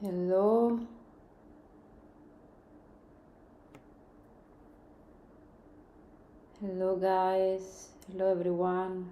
Hello, hello guys, hello everyone.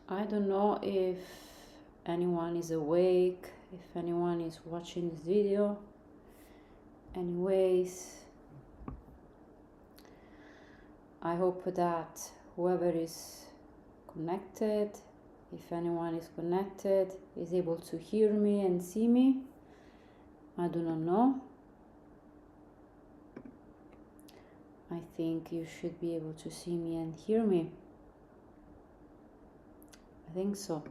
I don't know if anyone is awake, if anyone is watching this video. Anyways, I hope that whoever is connected, if anyone is connected, is able to hear me and see me. I do not know. I think you should be able to see me and hear me. I think so.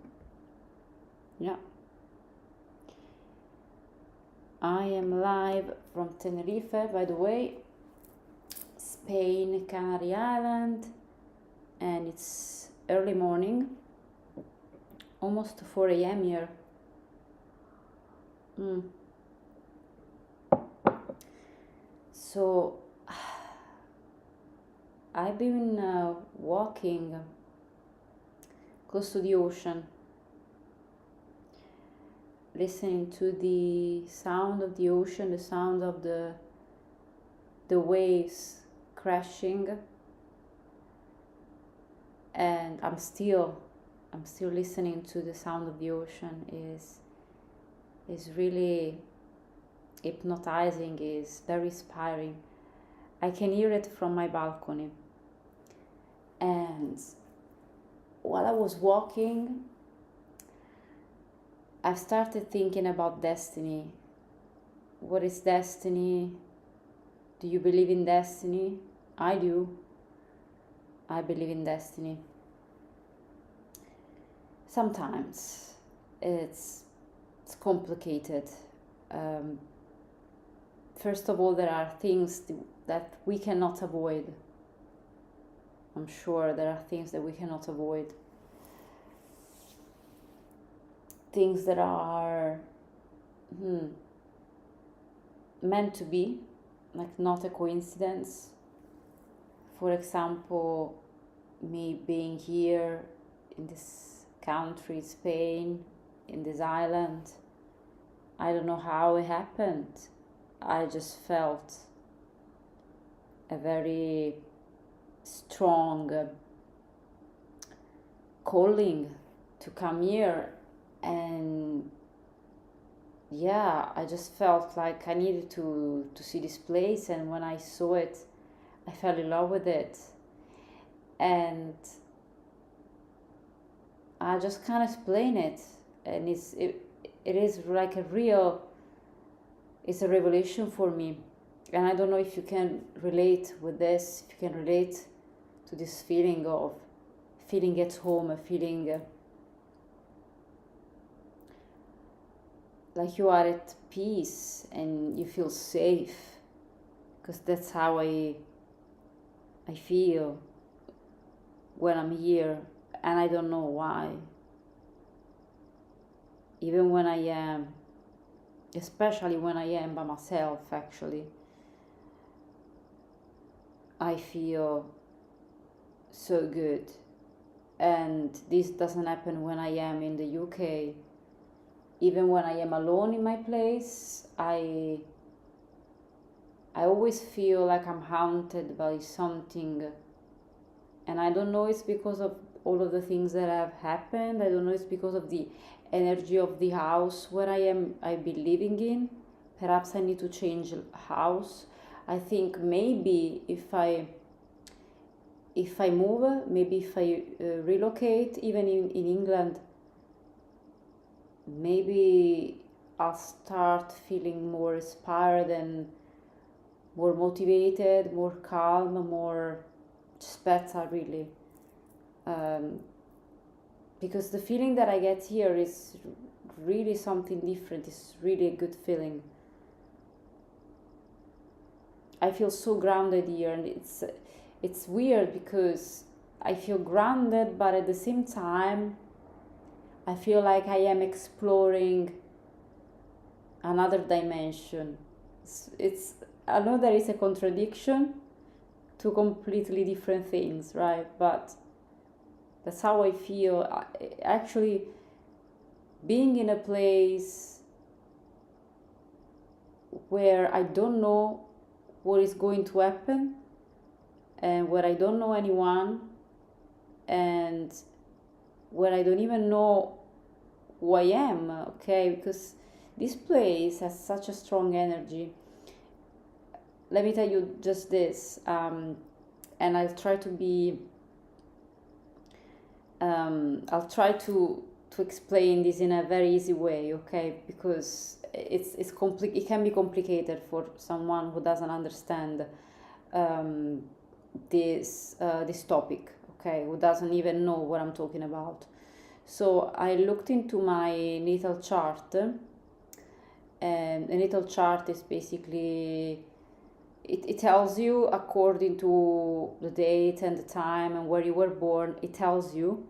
Yeah. I am live from Tenerife, by the way, Spain, Canary Island, and it's early morning, almost 4 a.m. here. So I've been walking close to the ocean, listening to the sound of the ocean, the sound of the waves crashing, and I'm still listening to the sound of the ocean. Is really hypnotizing, is very inspiring. I can hear it from my balcony. And while I was walking, I started thinking about destiny. What is destiny? Do you believe in destiny? I do. I believe in destiny. Sometimes it's complicated. First of all, there are things that we cannot avoid. I'm sure there are things that we cannot avoid. Things that are meant to be, like not a coincidence. For example, me being here in this country, Spain, in this island. I don't know how it happened. I just felt a very strong calling to come here, and yeah, I just felt like I needed to see this place, and when I saw it, I fell in love with it, and I just can't explain it, and it is like it's a revelation for me, and I don't know if you can relate with this, if you can relate to this feeling of feeling at home, a feeling like you are at peace and you feel safe, because that's how I feel when I'm here, and I don't know why. Even when I am, especially when I am by myself, actually, I feel so good. And this doesn't happen when I am in the UK. Even when I am alone in my place, I always feel like I'm haunted by something, and I don't know it's because of all of the things that have happened. I don't know it's because of the energy of the house where I've been living in. Perhaps I need to change house. I think maybe if I move, maybe if I relocate, even in England, maybe I'll start feeling more inspired and more motivated, more calm, more just better, really. because the feeling that I get here is really something different. It's really a good feeling. I feel so grounded here, and it's weird because I feel grounded, but at the same time I feel like I am exploring another dimension. I know there is a contradiction, two completely different things, right? But that's how I feel. Actually, being in a place where I don't know what is going to happen, and where I don't know anyone, and where I don't even know who I am, okay? Because this place has such a strong energy. Let me tell you just this, and I'll try to be, I'll try to explain this in a very easy way, okay? Because it can be complicated for someone who doesn't understand this topic, okay? Who doesn't even know what I'm talking about. So I looked into my natal chart, and the natal chart is basically, it tells you according to the date and the time and where you were born. It tells you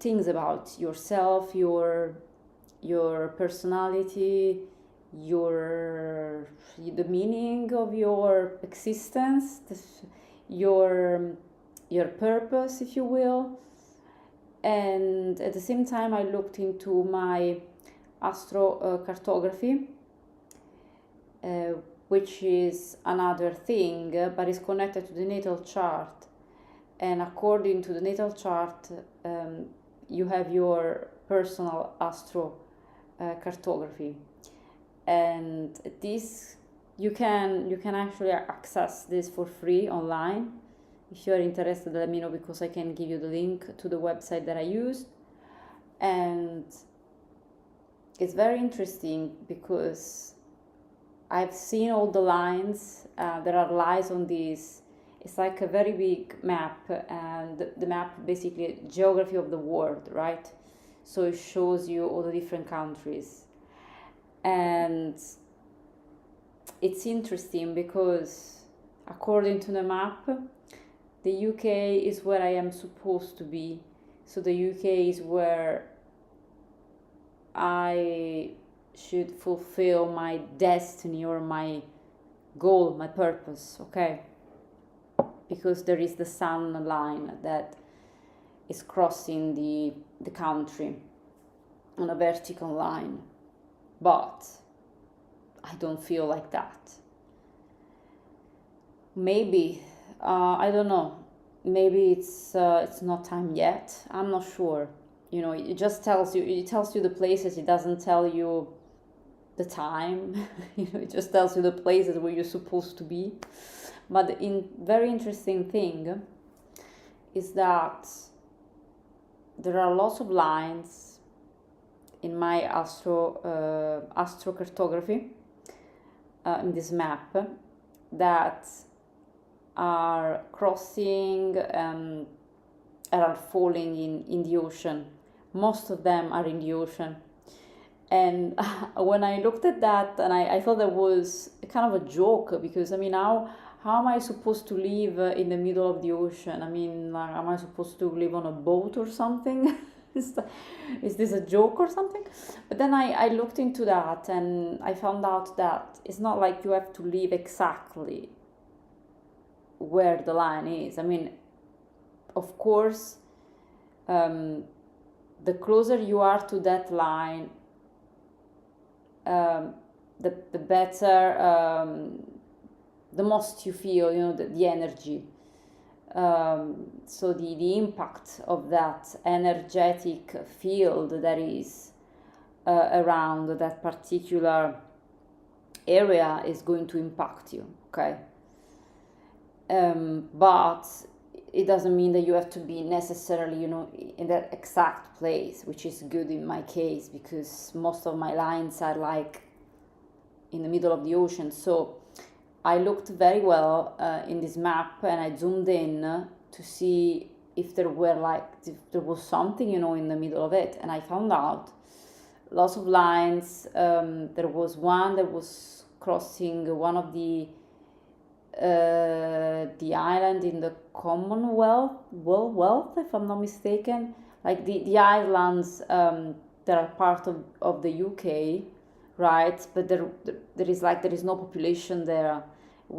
things about yourself, your personality, the meaning of your existence, your purpose, if you will. And at the same time, I looked into my astrocartography, which is another thing, but is connected to the natal chart. And according to the natal chart, you have your personal astrocartography, and this you can actually access this for free online. If you are interested, let me know, because I can give you the link to the website that I used. And it's very interesting because I've seen all the lines. There are lines on this. It's like a very big map, and the map basically geography of the world, right? So it shows you all the different countries. And it's interesting because according to the map, the UK is where I am supposed to be. So the UK is where I should fulfill my destiny or my goal, my purpose, okay? Because there is the sun line that is crossing the country on a vertical line. But I don't feel like that. Maybe, I don't know, maybe it's not time yet. I'm not sure. You know, it tells you the places. It doesn't tell you the time. You know, it just tells you the places where you're supposed to be. But the very interesting thing is that there are lots of lines in my astrocartography, in this map, that are crossing and are falling in the ocean. Most of them are in the ocean. And when I looked at that, and I thought that was kind of a joke, because I mean, how am I supposed to live in the middle of the ocean? I mean, like, am I supposed to live on a boat or something? Is this a joke or something? But then I looked into that, and I found out that it's not like you have to live exactly where the line is. I mean, of course, the closer you are to that line, the better, the most you feel, you know, the energy. So the impact of that energetic field that is around that particular area is going to impact you, okay? But it doesn't mean that you have to be necessarily, you know, in that exact place, which is good in my case, because most of my lines are like in the middle of the ocean. So I looked very well in this map, and I zoomed in to see if there were like, if there was something, you know, in the middle of it. And I found out lots of lines. There was one that was crossing one of the island in the Commonwealth, wealth, if I'm not mistaken, like the islands that are part of the UK, right? But there is no population there.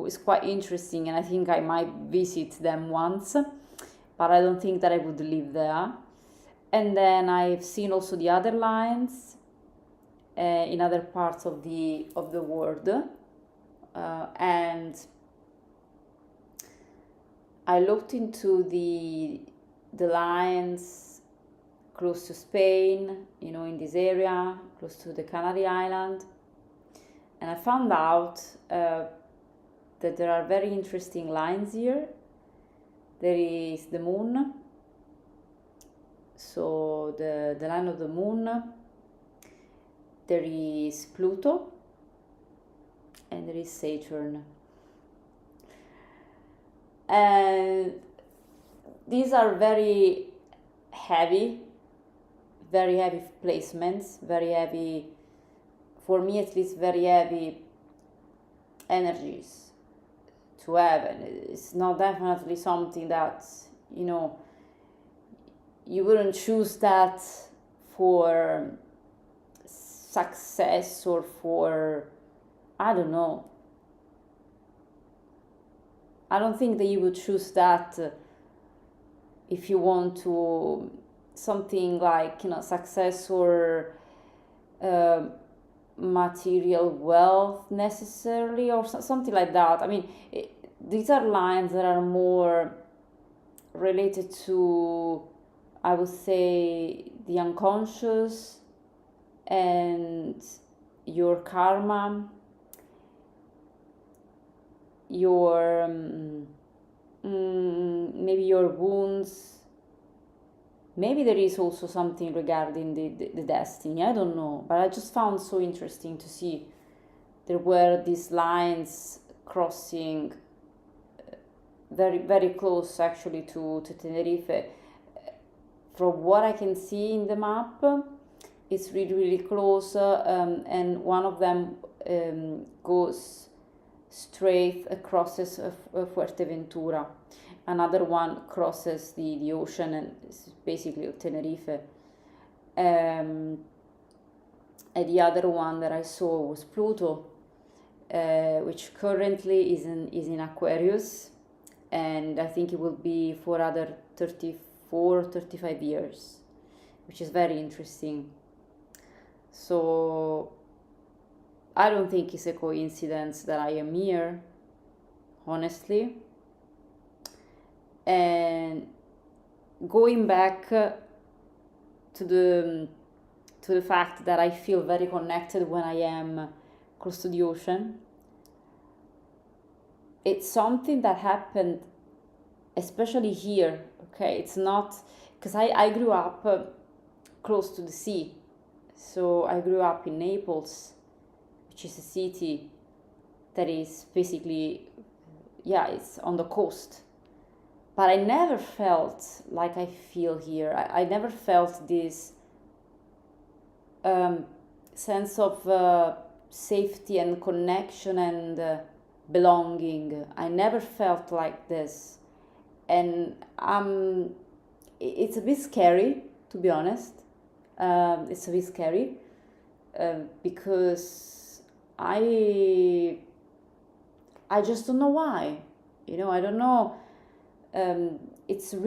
It's quite interesting, and I think I might visit them once, but I don't think that I would live there. And then I've seen also the other lines in other parts of the world, and I looked into the lines close to Spain, you know, in this area, close to the Canary Island, and I found out that there are very interesting lines here. There is the moon, so the line of the moon. There is Pluto, and there is Saturn. And these are very heavy placements, very heavy, for me at least, very heavy energies to have. And it's not definitely something that, you know, you wouldn't choose that for success or for, I don't know. I don't think that you would choose that if you want to something like, you know, success or material wealth necessarily, or something like that. I mean, these are lines that are more related to, I would say, the unconscious and your karma, your maybe your wounds. Maybe there is also something regarding the destiny, I don't know, but I just found so interesting to see there were these lines crossing very, very close actually to Tenerife. From what I can see in the map, it's really, really close, and one of them goes straight across Fuerteventura. Another one crosses the ocean and is basically Tenerife. And the other one that I saw was Pluto, which currently is in Aquarius, and I think it will be for other 35 years, which is very interesting. So I don't think it's a coincidence that I am here, honestly. And going back to the fact that I feel very connected when I am close to the ocean, it's something that happened especially here. Okay, it's not because I grew up close to the sea, so I grew up in Naples, which is a city that is basically, yeah, it's on the coast. But I never felt like I feel here. I never felt this sense of safety and connection and belonging. I never felt like this. And it's a bit scary, to be honest. It's a bit scary because I just don't know why. You know, I don't know. It's a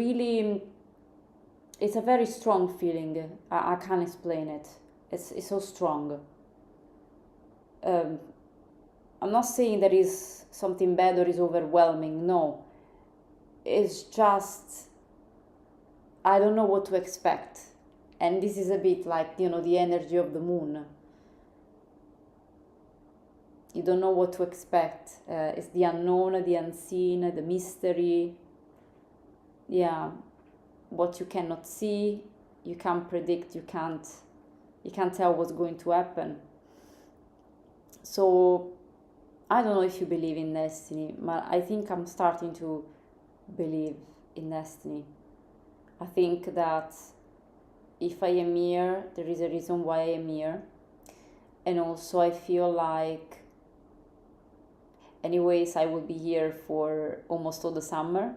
very strong feeling. I can't explain it. It's so strong. I'm not saying there is something bad or is overwhelming. No, it's just I don't know what to expect, and this is a bit like, you know, the energy of the moon. You don't know what to expect. It's the unknown, the unseen, the mystery. Yeah, what you cannot see, you can't predict, you can't tell what's going to happen. So I don't know if you believe in destiny, but I think I'm starting to believe in destiny. I think that if I am here, there is a reason why I am here. And also I feel like, anyways, I will be here for almost all the summer.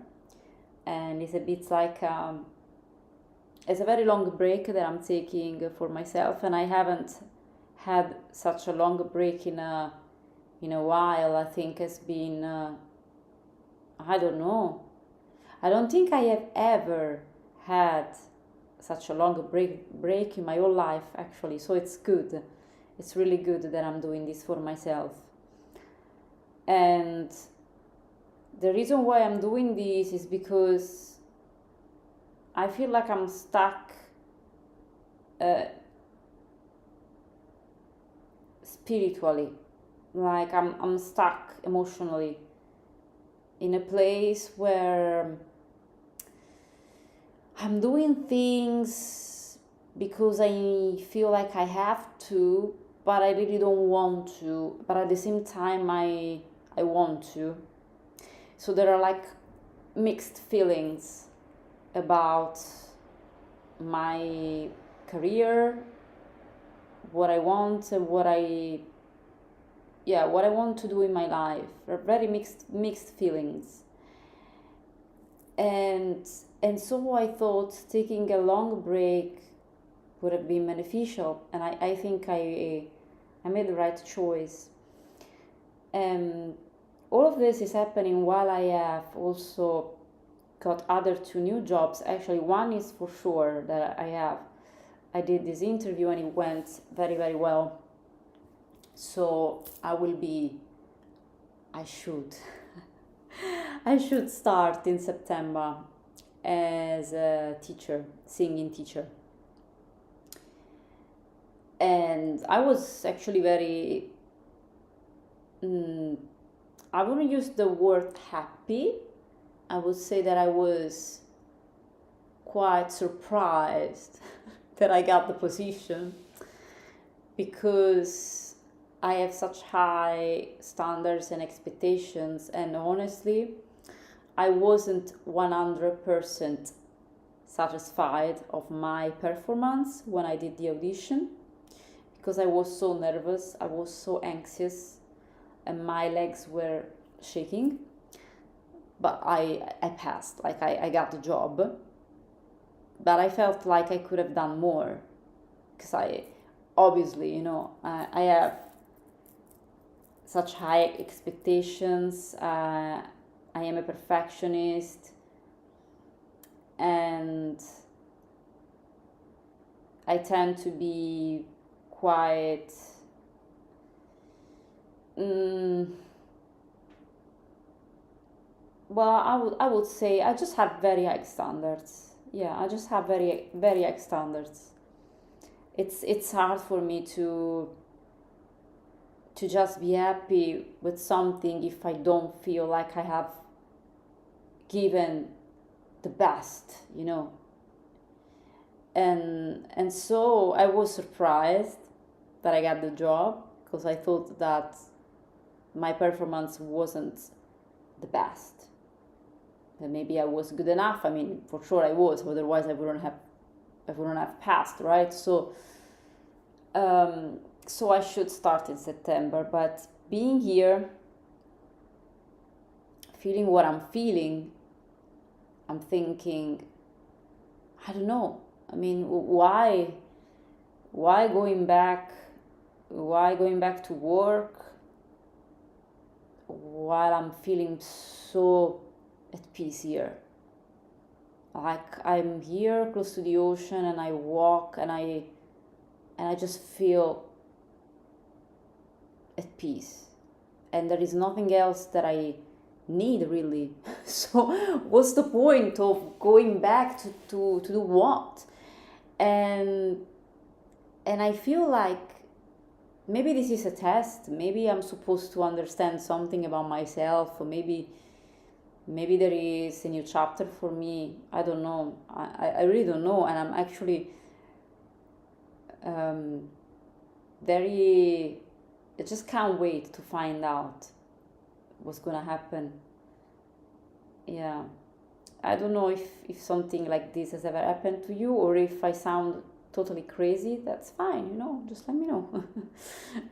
And it's a bit like, it's a very long break that I'm taking for myself. And I haven't had such a long break in a while. I think it's been, I don't know. I don't think I have ever had such a long break in my whole life, actually. So it's good. It's really good that I'm doing this for myself. And the reason why I'm doing this is because I feel like I'm stuck spiritually. Like I'm stuck emotionally in a place where I'm doing things because I feel like I have to, but I really don't want to. But at the same time, I want to. So there are like mixed feelings about my career, what I want, and what I want to do in my life. Very mixed feelings. And so I thought taking a long break would have been beneficial, and I think I made the right choice. All of this is happening while I have also got other 2 new jobs. Actually, one is for sure that I did this interview and it went very, very well. So I should I should start in September as a teacher, singing teacher. And I was actually very, I wouldn't use the word happy. I would say that I was quite surprised that I got the position, because I have such high standards and expectations, and honestly, I wasn't 100% satisfied of my performance when I did the audition, because I was so nervous, I was so anxious, and my legs were shaking. But I passed, like I got the job. But I felt like I could have done more, because I obviously, I have such high expectations. I am a perfectionist, and I tend to be quite well, I would say I just have very high standards. Yeah, I just have very, very high standards. It's hard for me to just be happy with something if I don't feel like I have given the best, And so I was surprised that I got the job, because I thought that my performance wasn't the best. And maybe I was good enough. I mean, for sure I was. Otherwise, I wouldn't have passed, right? So, so I should start in September. But being here, feeling what I'm feeling, I'm thinking, I don't know. I mean, why going back? Why going back to work while I'm feeling so at peace here? Like, I'm here close to the ocean, and I walk, and I just feel at peace, and there is nothing else that I need, really. So what's the point of going back to do what? And I feel like maybe this is a test. Maybe I'm supposed to understand something about myself, or maybe there is a new chapter for me. I don't know. I really don't know. And I'm actually very, I just can't wait to find out what's gonna happen. Yeah. I don't know if something like this has ever happened to you, or if I sound totally crazy. That's fine, you know, just let me know.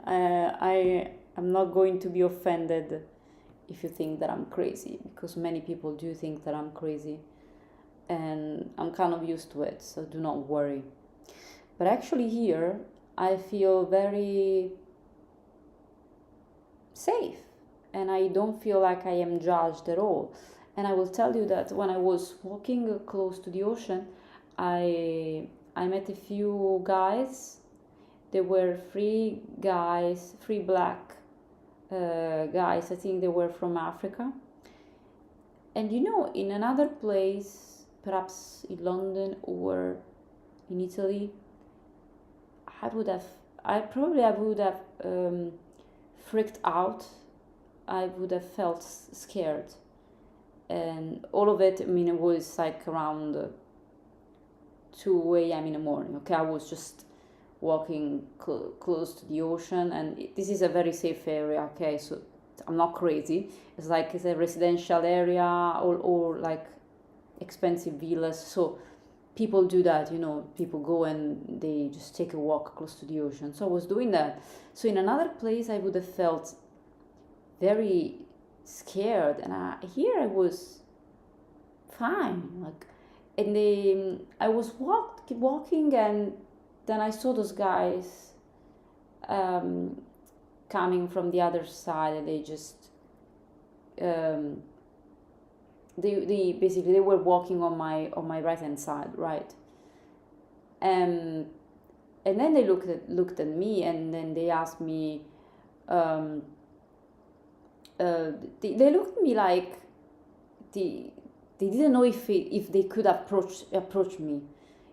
I'm not going to be offended if you think that I'm crazy, because many people do think that I'm crazy, and I'm kind of used to it, so do not worry. But actually here I feel very safe, and I don't feel like I am judged at all. And I will tell you that when I was walking close to the ocean, I met a few guys. There were three guys, three black guys. I think they were from Africa. And you know, in another place, perhaps in London or in Italy, I would have freaked out. I would have felt scared. And all of it, I mean, it was like around 2 a.m. in the morning. Okay, I was just walking close to the ocean, and this is a very safe area. Okay, so I'm not crazy. It's like it's a residential area, or like expensive villas. So people do that, you know, people go and they just take a walk close to the ocean. So I was doing that. So in another place I would have felt very scared, and here I was fine. Like, and I was walking, and then I saw those guys coming from the other side, and they just they basically they were walking on my right hand side, right? And then they looked at me, and then they asked me. They looked at me like they didn't know if they could approach me,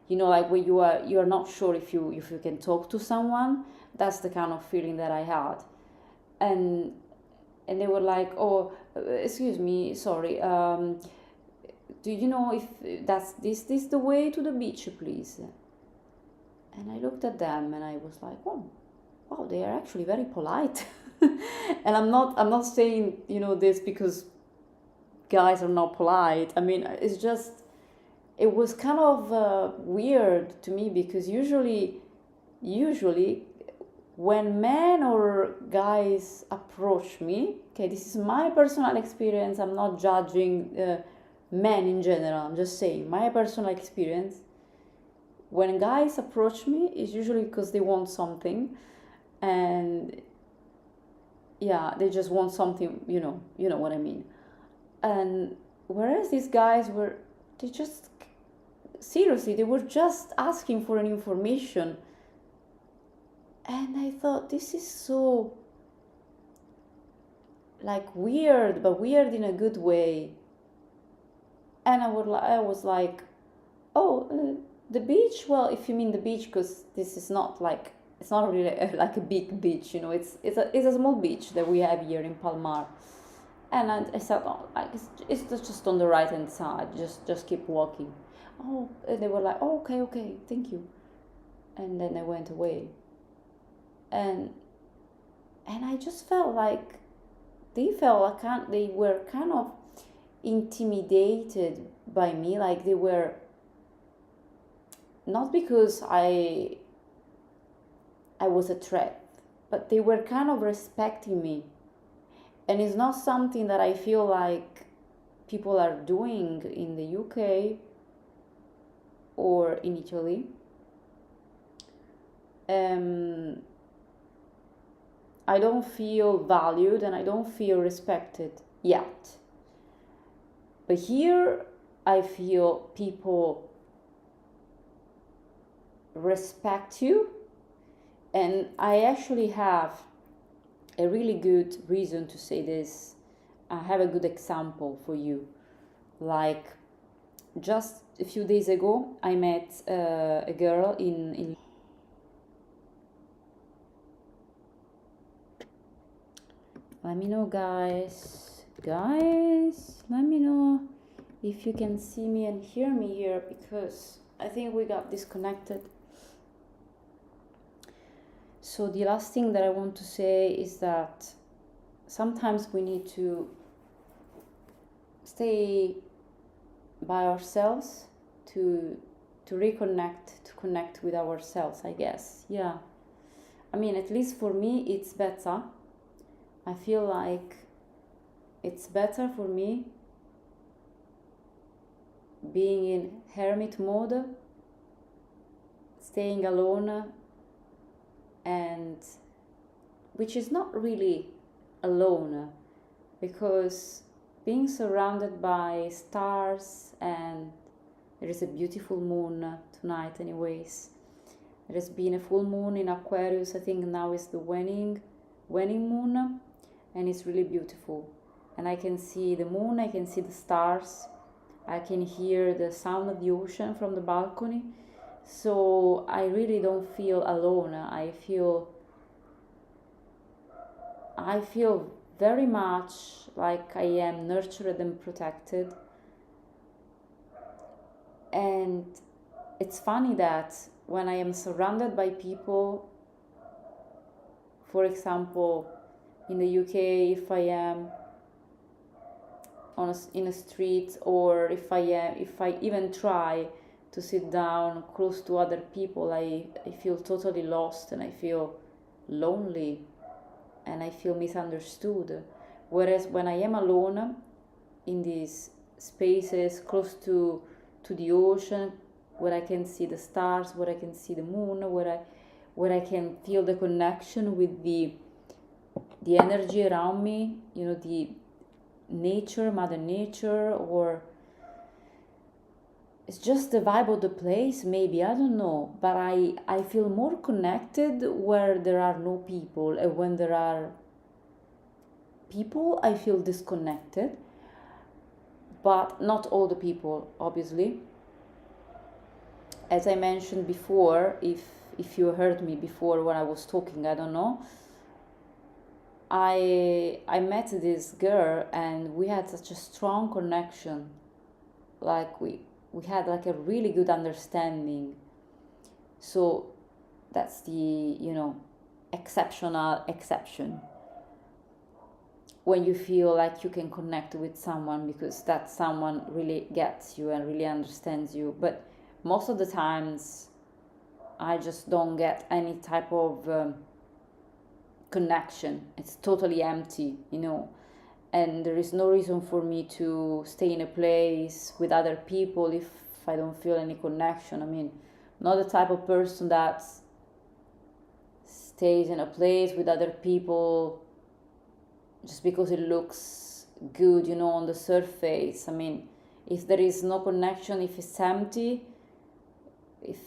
you know, like when you're not sure if you can talk to someone. That's the kind of feeling that I had. And they were like, oh, excuse me, sorry, do you know if that's this the way to the beach, please? And I looked at them, and I was like, oh, wow, they are actually very polite. And I'm not saying, you know, this because guys are not polite. I mean, it's just, it was kind of weird to me, because usually when men or guys approach me, okay, this is my personal experience, I'm not judging men in general, I'm just saying my personal experience. When guys approach me, it's usually because they want something, and yeah, they just want something, you know what I mean. And whereas these guys were, they just, seriously, they were just asking for an information. And I thought, this is so, like, weird, but weird in a good way. And I was like, oh, the beach, well, if you mean the beach, because this is not like, it's not really like a big beach, you know, it's a small beach that we have here in Palmar. And I said, oh, like, it's just on the right hand side, just keep walking. Oh, and they were like, oh, okay, thank you. And then they went away. And I just felt like they were kind of intimidated by me, like they were, not because I was a threat, but they were kind of respecting me. And it's not something that I feel like people are doing in the UK or in Italy. I don't feel valued, and I don't feel respected yet. But here I feel people respect you, and I actually have a really good reason to say this. I have a good example for you. Like, just a few days ago, I met a girl in let me know, guys, let me know if you can see me and hear me here, because I think we got disconnected. So the last thing that I want to say is that sometimes we need to stay by ourselves, to reconnect, to connect with ourselves, I guess. Yeah, I mean, at least for me it's better. I feel like it's better for me being in hermit mode, staying alone, and which is not really alone, because being surrounded by stars, and there is a beautiful moon tonight anyways. There has been a full moon in Aquarius. I think now is the waning moon, and it's really beautiful. And I can see the moon, I can see the stars, I can hear the sound of the ocean from the balcony. So I really don't feel alone. I feel very much like I am nurtured and protected. And it's funny that when I am surrounded by people, for example, in the UK, if I am in a street, or if I even try to sit down close to other people, I feel totally lost, and I feel lonely, and I feel misunderstood. Whereas when I am alone in these spaces close to the ocean, where I can see the stars, where I can see the moon, where I can feel the connection with the energy around me, the nature, Mother Nature, or it's just the vibe of the place, maybe, I don't know, but I feel more connected where there are no people, and when there are people I feel disconnected, but not all the people, obviously. As I mentioned before, if you heard me before when I was talking, I don't know, I met this girl, and we had such a strong connection, like we had like a really good understanding. So that's the exceptional exception, when you feel like you can connect with someone because that someone really gets you and really understands you. But most of the times I just don't get any type of connection. It's totally empty, and there is no reason for me to stay in a place with other people if I don't feel any connection. I mean, I'm not the type of person that stays in a place with other people just because it looks good, on the surface. I mean, if there is no connection, if it's empty, if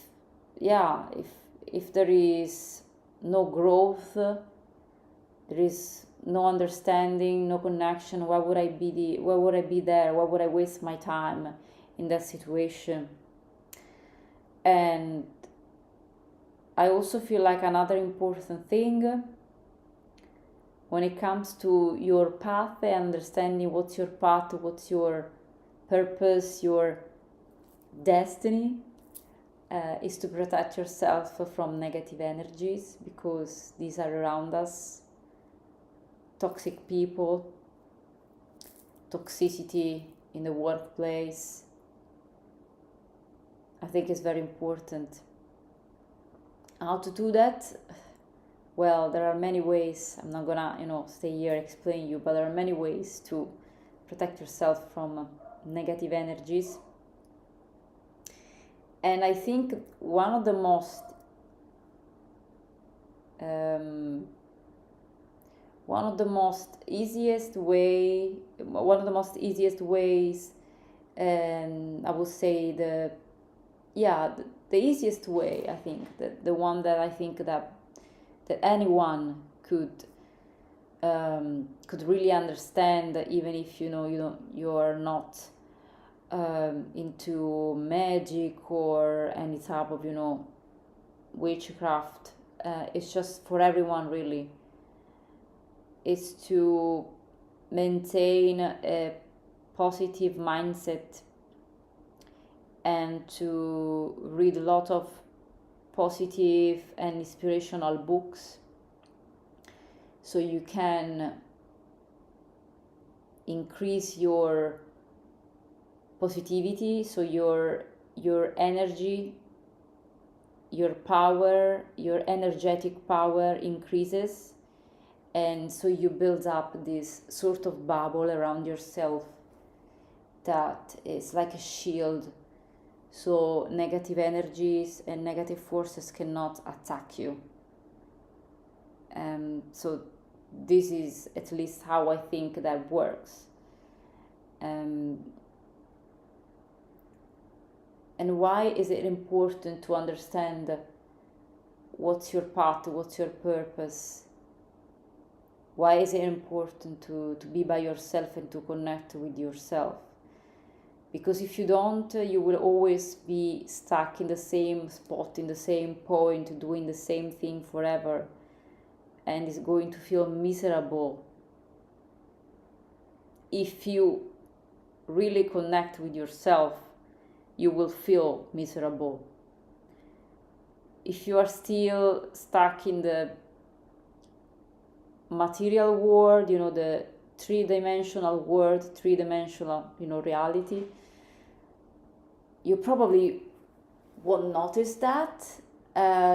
there is no growth, there is no understanding, no connection, why would I be there? Why would I waste my time in that situation? And I also feel like another important thing when it comes to your path and understanding what's your path, what's your purpose, your destiny, is to protect yourself from negative energies, because these are around us. Toxic people, toxicity in the workplace, I think is very important. How to do that? Well, there are many ways. I'm not gonna, stay here explain you, but there are many ways to protect yourself from negative energies. And I think one of the most easiest ways, and I would say the easiest way, I think, the one that I think that anyone could really understand, even if you're not into magic or any type of witchcraft. It's just for everyone, really. Is to maintain a positive mindset and to read a lot of positive and inspirational books, so you can increase your positivity, so your energy, your power, your energetic power increases, and so you build up this sort of bubble around yourself that is like a shield, so negative energies and negative forces cannot attack you. So this is at least how I think that works. And why is it important to understand what's your path, what's your purpose? Why is it important to be by yourself and to connect with yourself? Because if you don't, you will always be stuck in the same spot, in the same point, doing the same thing forever, and it's going to feel miserable. If you really connect with yourself, you will feel miserable. If you are still stuck in the material world, the three-dimensional world, three-dimensional, reality, you probably won't notice that,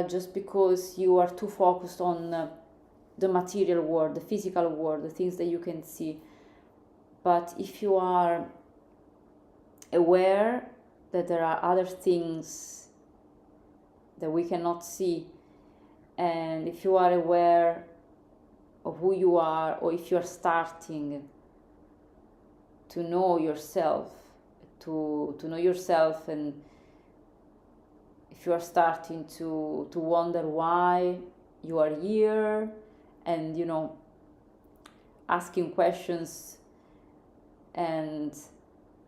just because you are too focused on the material world, the physical world, the things that you can see. But if you are aware that there are other things that we cannot see, and if you are aware of who you are, or if you are starting to know yourself, to know yourself, and if you are starting to wonder why you are here, and asking questions and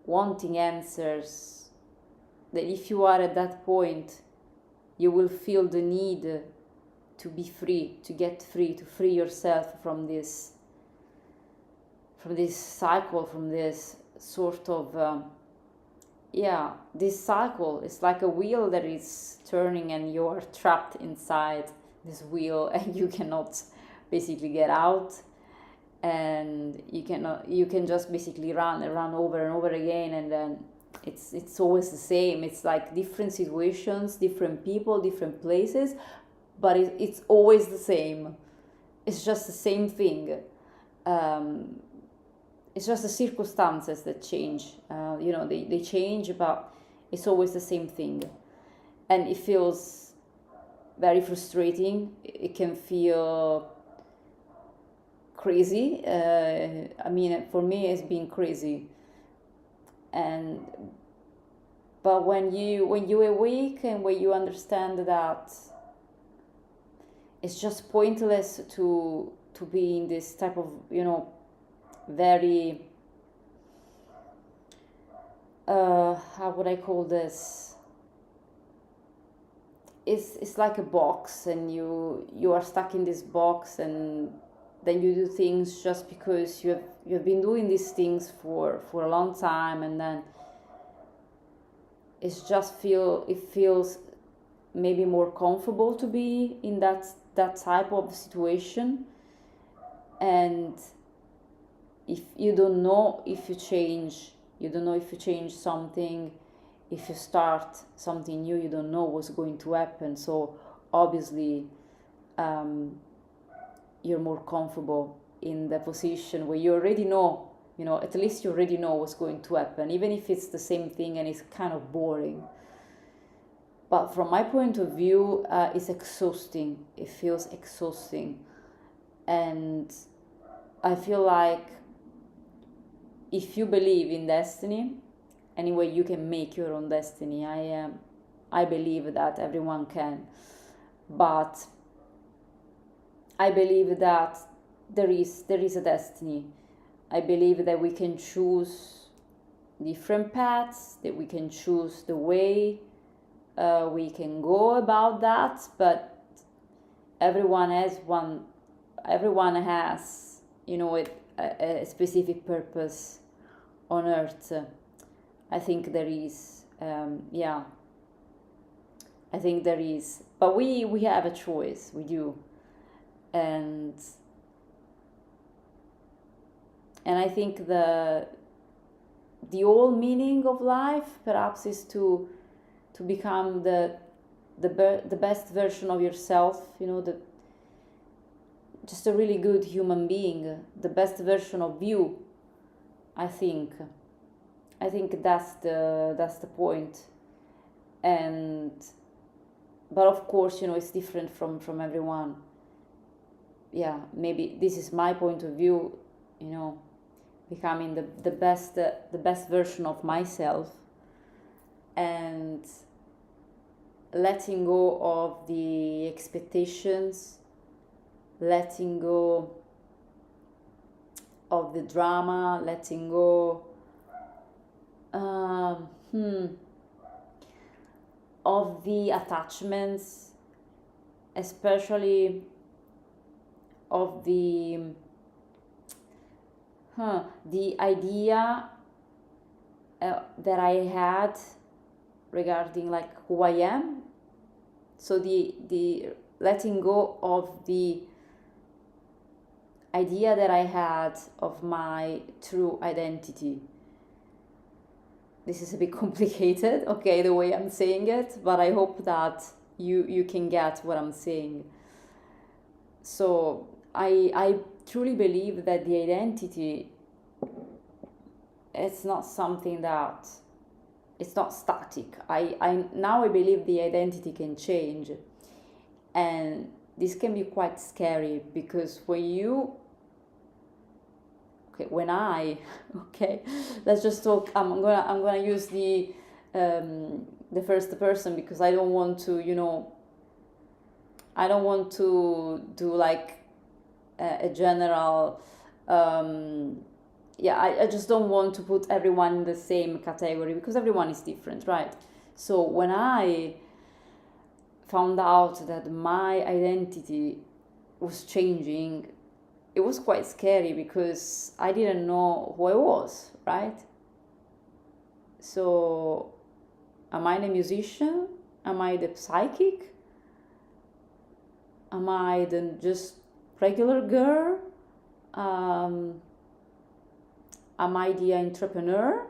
wanting answers, that if you are at that point, you will feel the need to be free, to get free, to free yourself from this cycle, from this sort of this cycle. It's like a wheel that is turning, and you are trapped inside this wheel, and you cannot basically get out, and you can just basically run over and over again, and then it's always the same. It's like different situations, different people, different places, but it's always the same. It's just the same thing. It's just the circumstances that change. They change, but it's always the same thing. And it feels very frustrating. It can feel crazy. For me, it's been crazy. But when you awake, and when you understand that it's just pointless to be in this type of very how would I call this? It's like a box, and you are stuck in this box, and then you do things just because you've been doing these things for a long time, and then it feels maybe more comfortable to be in that type of situation. And if you don't know if you change something, if you start something new, you don't know what's going to happen. So obviously you're more comfortable in the position where you already know, at least you already know what's going to happen, even if it's the same thing and it's kind of boring. But from my point of view, it's exhausting. It feels exhausting. And I feel like if you believe in destiny, anyway, you can make your own destiny. I believe that everyone can. But I believe that there is a destiny. I believe that we can choose different paths, that we can choose the way we can go about that, but everyone has a specific purpose on earth. I think there is, I think there is, but we have a choice, we do. And I think the the whole meaning of life perhaps is to become the best version of yourself, you know, just a really good human being, the best version of you. I think that's the point. And but of course, you know, it's different from everyone. Yeah, maybe this is my point of view, you know, becoming the best version of myself, and letting go of the expectations, letting go of the drama, letting go of the attachments, especially of the idea that I had regarding like who I am. So the letting go of the idea that I had of my true identity. This is a bit complicated, okay, the way I'm saying it, but I hope that you can get what I'm saying. So I truly believe that the identity, it's not something that, it's not static. Now I believe the identity can change, and this can be quite scary, because when I let's just talk. I'm gonna use the first person, because I don't want to, you know, I don't want to do like a general I just don't want to put everyone in the same category, because everyone is different, right? So when I found out that my identity was changing, it was quite scary, because I didn't know who I was, right? So, am I the musician? Am I the psychic? Am I the just regular girl? Am I the entrepreneur?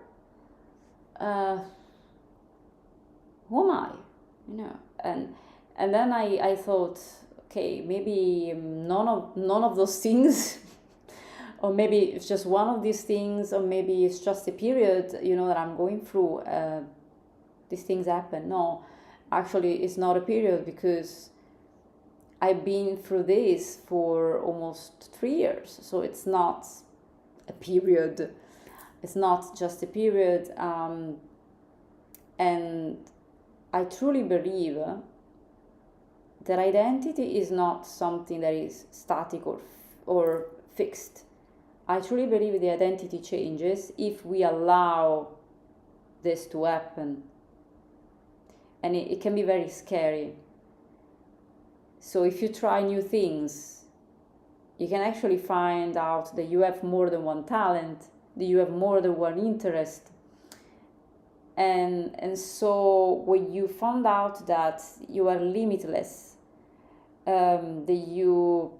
Who am I? You know, and then I thought, okay, maybe none of those things, or maybe it's just one of these things, or maybe it's just a period, you know, that I'm going through. These things happen. No, actually, it's not a period, because I've been through this for almost 3 years, so it's not a period. It's not just a period, and I truly believe that identity is not something that is static or fixed. I truly believe the identity changes if we allow this to happen, and it can be very scary. So if you try new things, you can actually find out that you have more than one talent, that you have more than one interest. And so when you found out that you are limitless, that you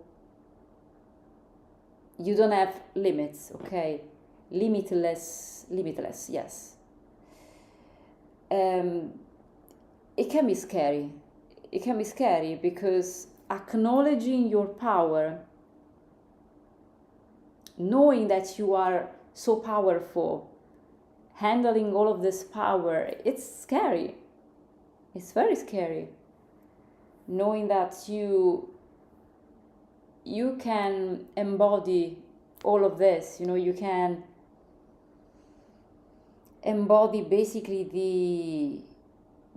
don't have limits, okay? Limitless, yes. It can be scary. It can be scary, because acknowledging your power, knowing that you are so powerful, handling all of this power, it's scary. It's very scary. Knowing that you can embody all of this, you know, you can embody basically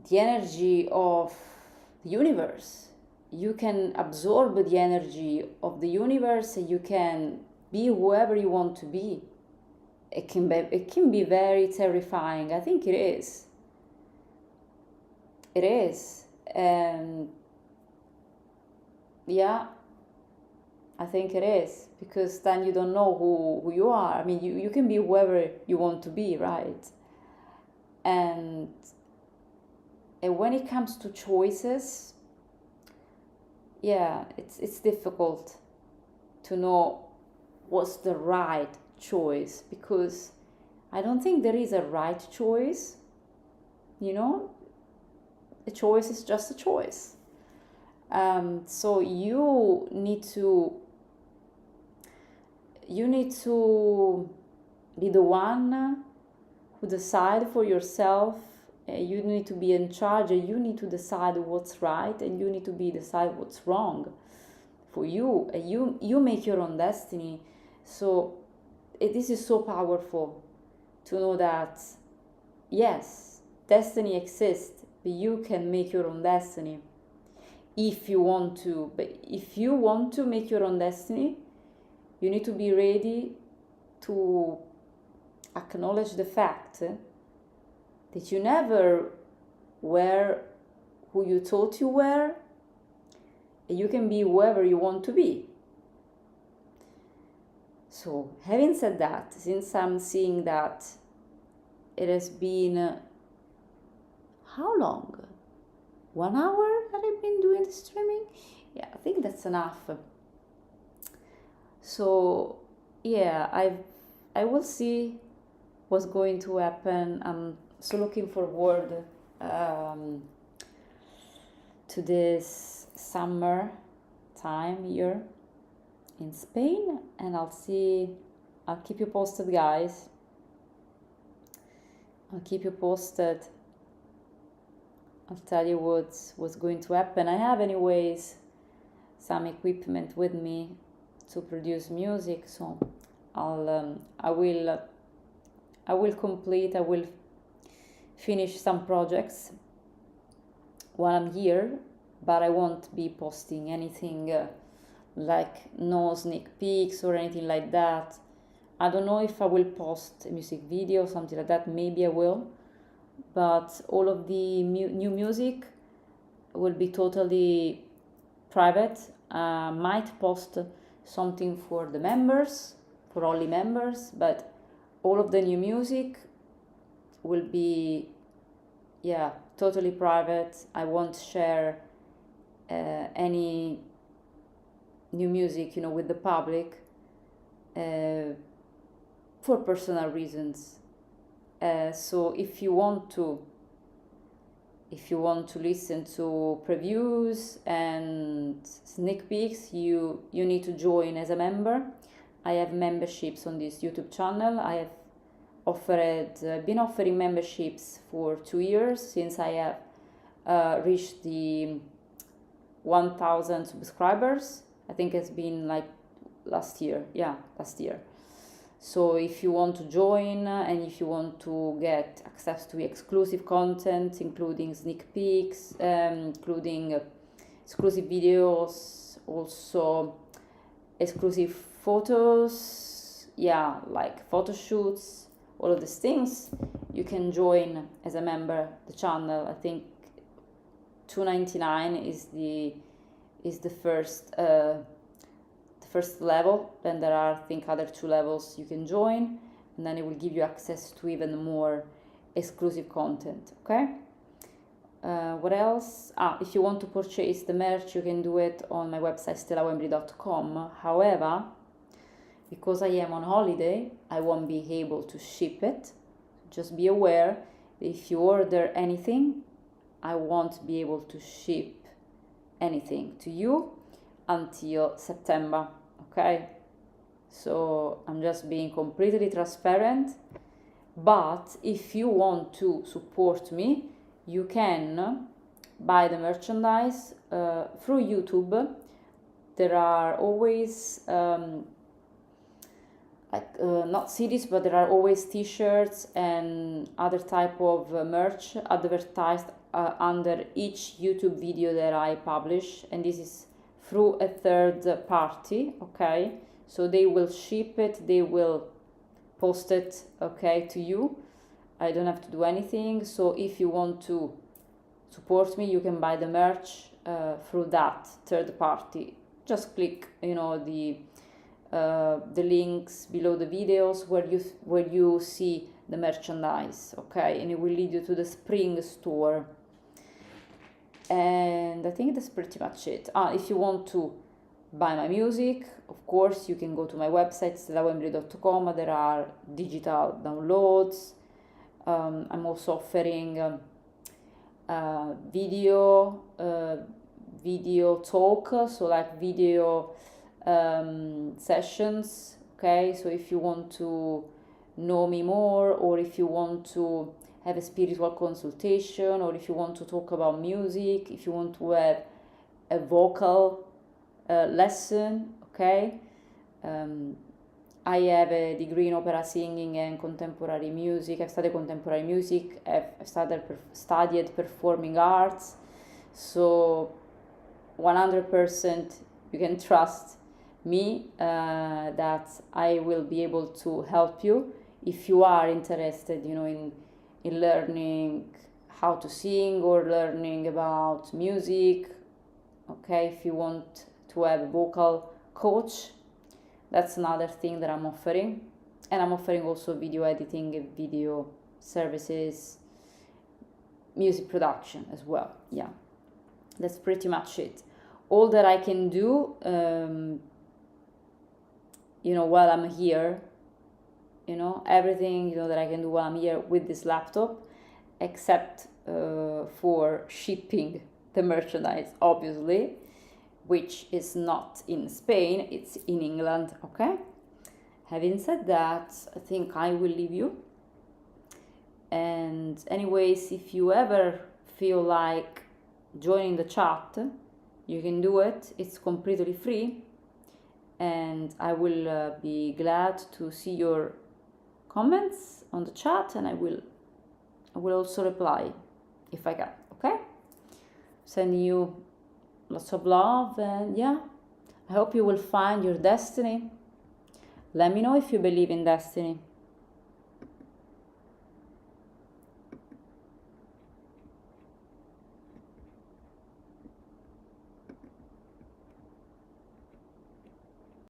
the energy of the universe. You can absorb the energy of the universe, and you can be whoever you want to be. It can be very terrifying. I think it is. It is. And yeah, I think it is, because then you don't know who you are. I mean, you can be whoever you want to be, right? And when it comes to choices, yeah, it's difficult to know what's the right choice, because I don't think there is a right choice. You know, a choice is just a choice. So you need to be the one who decide for yourself. You need to be in charge. You need to decide what's right, and you need to decide what's wrong for you. You make your own destiny. So this is so powerful to know that yes, destiny exists, but you can make your own destiny if you want to. But if you want to make your own destiny, you need to be ready to acknowledge the fact that you never were who you thought you were, and you can be whoever you want to be. So, having said that, since I'm seeing that it has been how long? 1 hour that I've been doing the streaming? Yeah, I think that's enough. So, yeah, I will see what's going to happen. I'm so looking forward to this summer time here in Spain, and I'll keep you posted, guys. I'll keep you posted. I'll tell you what's going to happen. I have anyways some equipment with me to produce music, so I will finish some projects while I'm here, but I won't be posting anything like no sneak peeks or anything like that. I don't know if I will post a music video or something like that. Maybe I will, but all of the new music will be totally private. Might post something for the members, for only members, but all of the new music will be totally private. I won't share any new music with the public for personal reasons. So if you want to listen to previews and sneak peeks, you need to join as a member. I have memberships on this YouTube channel. I have been offering memberships for 2 years since I have reached the 1,000 subscribers. I think it's been like last year. So if you want to join and if you want to get access to exclusive content, including sneak peeks, including exclusive videos, also exclusive photos, like photo shoots, all of these things, you can join as a member the channel. I think $2.99 is the first level. Then there are, I think, other 2 levels you can join, and then it will give you access to even more exclusive content. Okay. What else? If you want to purchase the merch, you can do it on my website stellawembley.com. However, because I am on holiday, I won't be able to ship it. Just be aware that if you order anything, I won't be able to ship anything to you until September. Okay? So I'm just being completely transparent. But if you want to support me, you can buy the merchandise through YouTube. There are always not CDs, but there are always t-shirts and other type of merch advertised under each YouTube video that I publish, and this is through a third party. Okay, so they will ship it, they will post it, okay, to you. I don't have to do anything. So if you want to support me, you can buy the merch through that third party. Just click the links below the videos where you see the merchandise, okay, and it will lead you to the spring store. And I think that's pretty much it. If you want to buy my music, of course, you can go to my website, stellawembley.com. There are digital downloads. I'm also offering video talk, so like video sessions. Okay, so if you want to know me more, or if you want to have a spiritual consultation, or if you want to talk about music, if you want to have a vocal lesson, okay. I have a degree in opera singing and contemporary music. I've studied contemporary music. I've studied performing arts. So 100% you can trust me that I will be able to help you if you are interested, in learning how to sing or learning about music. Okay, if you want to have a vocal coach, that's another thing that I'm offering. And I'm offering also video editing, video services, music production as well. Yeah, that's pretty much it. All that I can do, while I'm here, everything, that I can do while I'm here with this laptop, except for shipping the merchandise, obviously, which is not in Spain, it's in England, okay? Having said that, I think I will leave you. And anyways, if you ever feel like joining the chat, you can do it. It's completely free. And I will be glad to see your comments on the chat, and I will also reply if I can, okay? Sending you lots of love, and yeah, I hope you will find your destiny. Let me know if you believe in destiny.